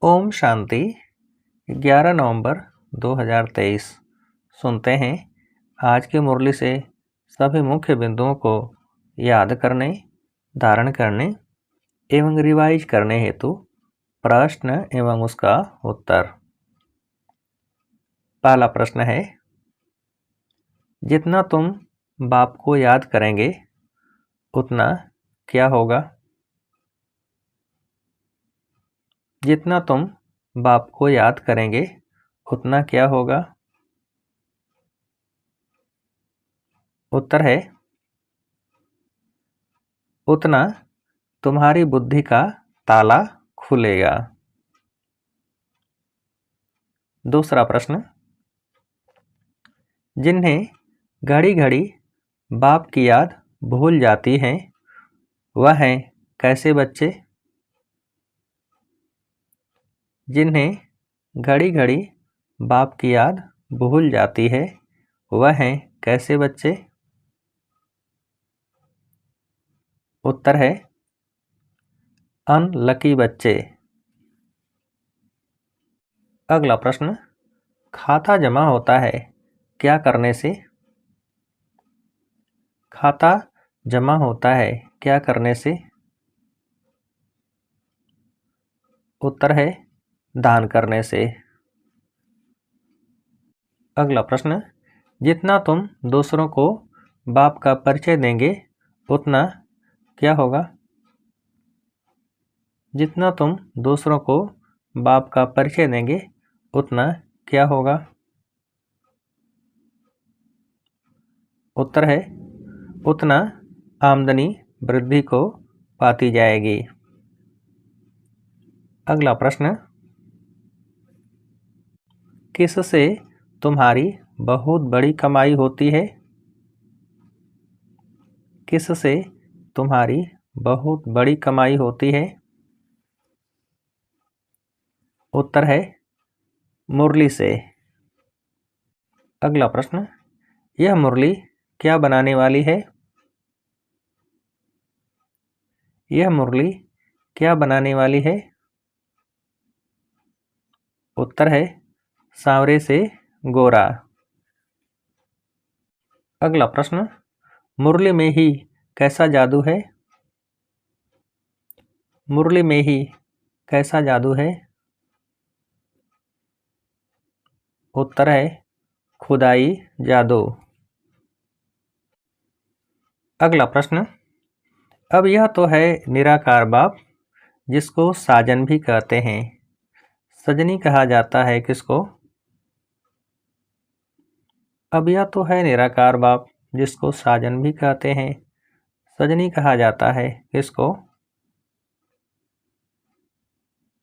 ओम शांति। 11 नवंबर 2023। सुनते हैं आज की मुरली से सभी मुख्य बिंदुओं को याद करने, धारण करने एवं रिवाइज करने हेतु प्रश्न एवं उसका उत्तर। पहला प्रश्न है, जितना तुम बाप को याद करेंगे उतना क्या होगा? जितना तुम बाप को याद करेंगे उतना क्या होगा? उत्तर है, उतना तुम्हारी बुद्धि का ताला खुलेगा। दूसरा प्रश्न, जिन्हें घड़ी घड़ी बाप की याद भूल जाती है वह हैं कैसे बच्चे? जिन्हें घड़ी घड़ी बाप की याद भूल जाती है वह हैं कैसे बच्चे? उत्तर है, अनलकी बच्चे। अगला प्रश्न, खाता जमा होता है क्या करने से? खाता जमा होता है क्या करने से? उत्तर है, दान करने से। अगला प्रश्न, जितना तुम दूसरों को बाप का परिचय देंगे उतना क्या होगा? जितना तुम दूसरों को बाप का परिचय देंगे उतना क्या होगा? उत्तर है, उतना आमदनी वृद्धि को पाती जाएगी। अगला प्रश्न, किससे तुम्हारी बहुत बड़ी कमाई होती है? किससे तुम्हारी बहुत बड़ी कमाई होती है? उत्तर है, मुरली से। अगला प्रश्न, यह मुरली क्या बनाने वाली है? यह मुरली क्या बनाने वाली है? उत्तर है, सांवरे से गोरा। अगला प्रश्न, मुरली में ही कैसा जादू है? मुरली में ही कैसा जादू है? उत्तर है, खुदाई जादू। अगला प्रश्न, अब यह तो है निराकार बाप जिसको साजन भी कहते हैं, सजनी कहा जाता है किसको? अब यह तो है निराकार बाप जिसको साजन भी कहते हैं, सजनी कहा जाता है किसको?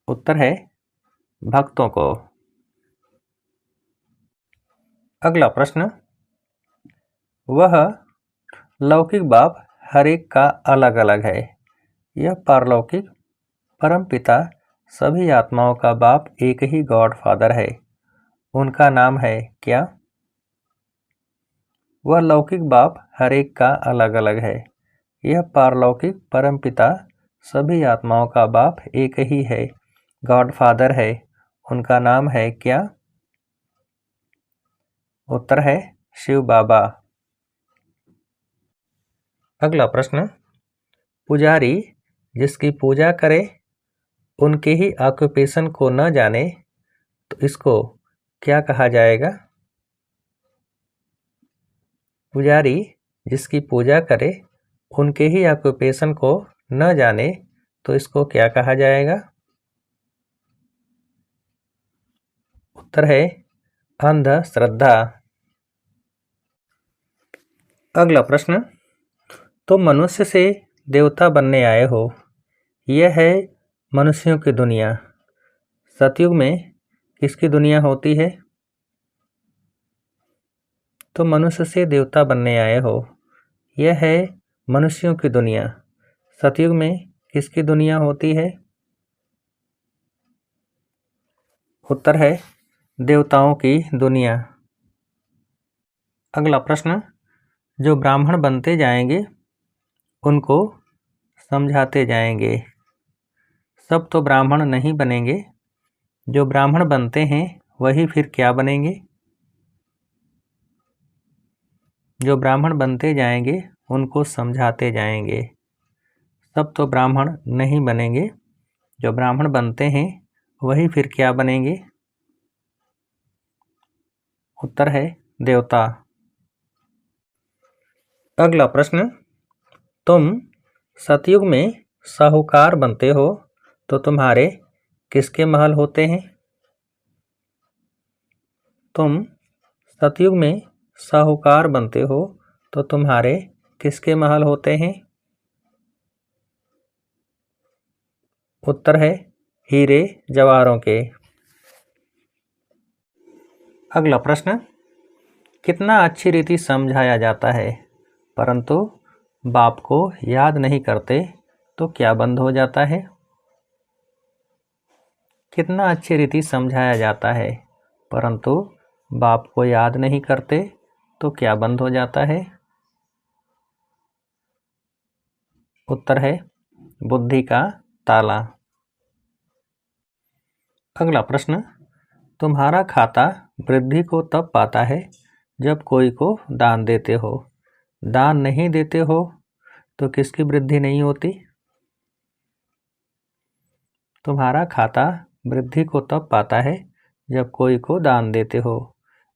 उत्तर है, भक्तों को। अगला प्रश्न, वह लौकिक बाप हर एक का अलग अलग है, यह पारलौकिक परमपिता सभी आत्माओं का बाप एक ही गॉड फादर है, उनका नाम है क्या? वह लौकिक बाप हर एक का अलग अलग है, यह पारलौकिक परमपिता सभी आत्माओं का बाप एक ही है, गॉड फादर है, उनका नाम है क्या? उत्तर है, शिव बाबा। अगला प्रश्न, पुजारी जिसकी पूजा करे उनके ही ऑक्यूपेशन को न जाने तो इसको क्या कहा जाएगा? पुजारी जिसकी पूजा करे उनके ही ऑक्यूपेशन को न जाने तो इसको क्या कहा जाएगा? उत्तर है, अंधश्रद्धा। अगला प्रश्न, तुम मनुष्य से देवता बनने आए हो, यह है मनुष्यों की दुनिया, सतयुग में किसकी दुनिया होती है? तुम मनुष्य से देवता बनने आए हो, यह है मनुष्यों की दुनिया, सतयुग में किसकी दुनिया होती है? उत्तर है, देवताओं की दुनिया। अगला प्रश्न, जो ब्राह्मण बनते जाएंगे उनको समझाते जाएंगे, सब तो ब्राह्मण नहीं बनेंगे, जो ब्राह्मण बनते हैं वही फिर क्या बनेंगे? जो ब्राह्मण बनते जाएंगे उनको समझाते जाएंगे। सब तो ब्राह्मण नहीं बनेंगे, जो ब्राह्मण बनते हैं वही फिर क्या बनेंगे? उत्तर है देवता। अगला प्रश्न, तुम सतयुग में साहूकार बनते हो तो तुम्हारे किसके महल होते हैं? तुम सतयुग में साहूकार बनते हो तो तुम्हारे किसके महल होते हैं? उत्तर है हीरे जवाहरों के। अगला प्रश्न, कितना अच्छी रीति समझाया जाता है परंतु बाप को याद नहीं करते तो क्या बंद हो जाता है? कितना अच्छी रीति समझाया जाता है परंतु बाप को याद नहीं करते तो क्या बंद हो जाता है? उत्तर है बुद्धि का ताला। अगला प्रश्न, तुम्हारा खाता वृद्धि को तब पाता है जब कोई को दान देते हो। दान नहीं देते हो तो किसकी वृद्धि नहीं होती? तुम्हारा खाता वृद्धि को तब पाता है जब कोई को दान देते हो।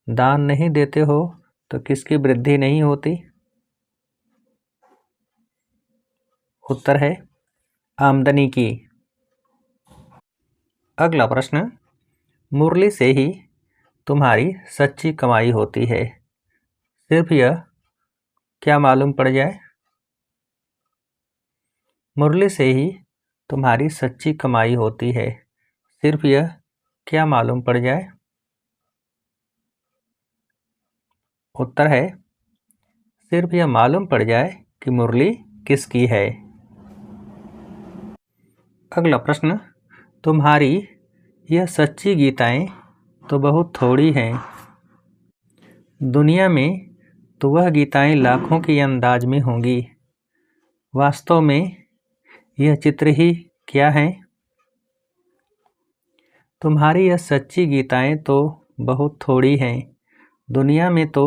दान नहीं देते हो तो किसकी वृद्धि नहीं होती? उत्तर है आमदनी की। अगला प्रश्न, मुरली से ही तुम्हारी सच्ची कमाई होती है, सिर्फ यह क्या मालूम पड़ जाए? मुरली से ही तुम्हारी सच्ची कमाई होती है, सिर्फ यह क्या मालूम पड़ जाए? उत्तर है सिर्फ यह मालूम पड़ जाए कि मुरली किसकी है। अगला प्रश्न, तुम्हारी यह सच्ची गीताएं तो बहुत थोड़ी हैं। दुनिया में तो वह गीताएं लाखों के अंदाज में होंगी। वास्तव में यह चित्र ही क्या है? तुम्हारी यह सच्ची गीताएं तो बहुत थोड़ी हैं। दुनिया में तो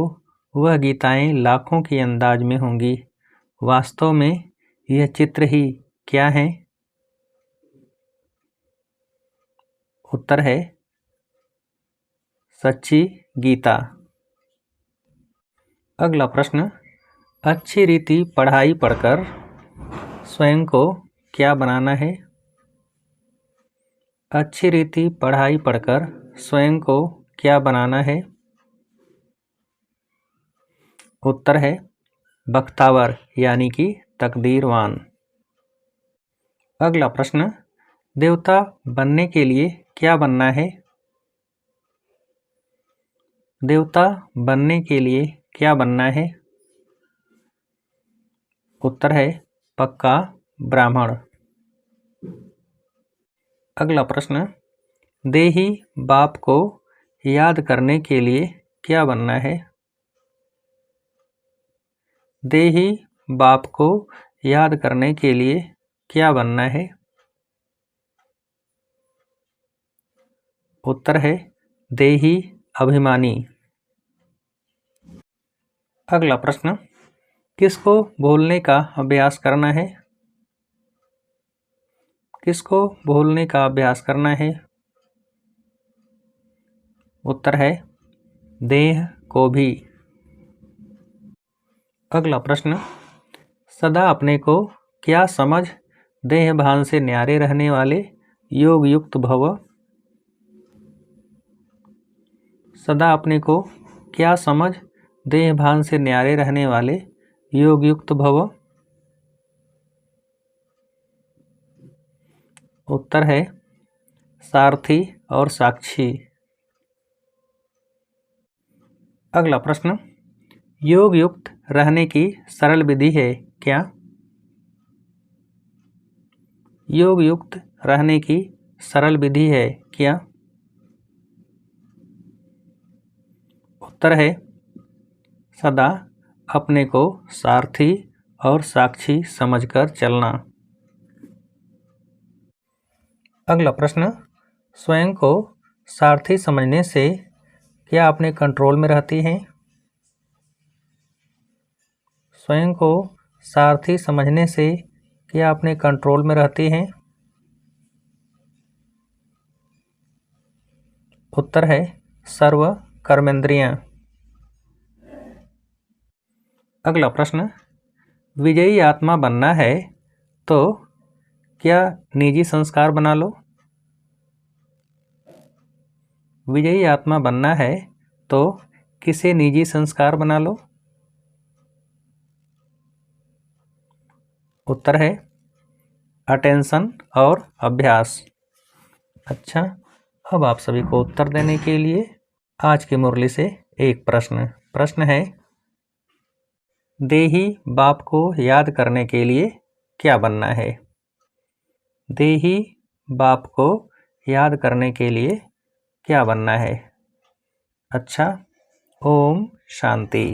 वह गीताएं लाखों के अंदाज में होंगी। वास्तव में यह चित्र ही क्या है? उत्तर है सच्ची गीता। अगला प्रश्न, अच्छी रीति पढ़ाई पढ़कर स्वयं को क्या बनाना है? अच्छी रीति पढ़ाई पढ़कर स्वयं को क्या बनाना है? उत्तर है बख्तावर यानी कि तकदीरवान। अगला प्रश्न, देवता बनने के लिए क्या बनना है? देवता बनने के लिए क्या बनना है? उत्तर है पक्का ब्राह्मण। अगला प्रश्न, देही बाप को याद करने के लिए क्या बनना है? देही बाप को याद करने के लिए क्या बनना है? उत्तर है देही अभिमानी। अगला प्रश्न, किसको भूलने का अभ्यास करना है? किसको भूलने का अभ्यास करना है? उत्तर है देह को भी। अगला प्रश्न, सदा अपने को क्या समझ देह भान से न्यारे रहने वाले योग युक्त भव। सदा अपने को क्या समझ देह भान से न्यारे रहने वाले योग युक्त भव। उत्तर है सारथी और साक्षी। अगला प्रश्न, योग युक्त रहने की सरल विधि है क्या? योग युक्त रहने की सरल विधि है क्या? उत्तर है सदा अपने को सारथी और साक्षी समझकर चलना। अगला प्रश्न, स्वयं को सारथी समझने से क्या अपने कंट्रोल में रहती हैं? स्वयं को सारथी समझने से क्या अपने कंट्रोल में रहती हैं? उत्तर है सर्व कर्मेंद्रियां। अगला प्रश्न, विजयी आत्मा बनना है तो क्या निजी संस्कार बना लो? विजयी आत्मा बनना है तो किसे निजी संस्कार बना लो? उत्तर है अटेंशन और अभ्यास। अच्छा, अब आप सभी को उत्तर देने के लिए आज की मुरली से एक प्रश्न है, देही बाप को याद करने के लिए क्या बनना है? देही बाप को याद करने के लिए क्या बनना है? अच्छा, ओम शांति।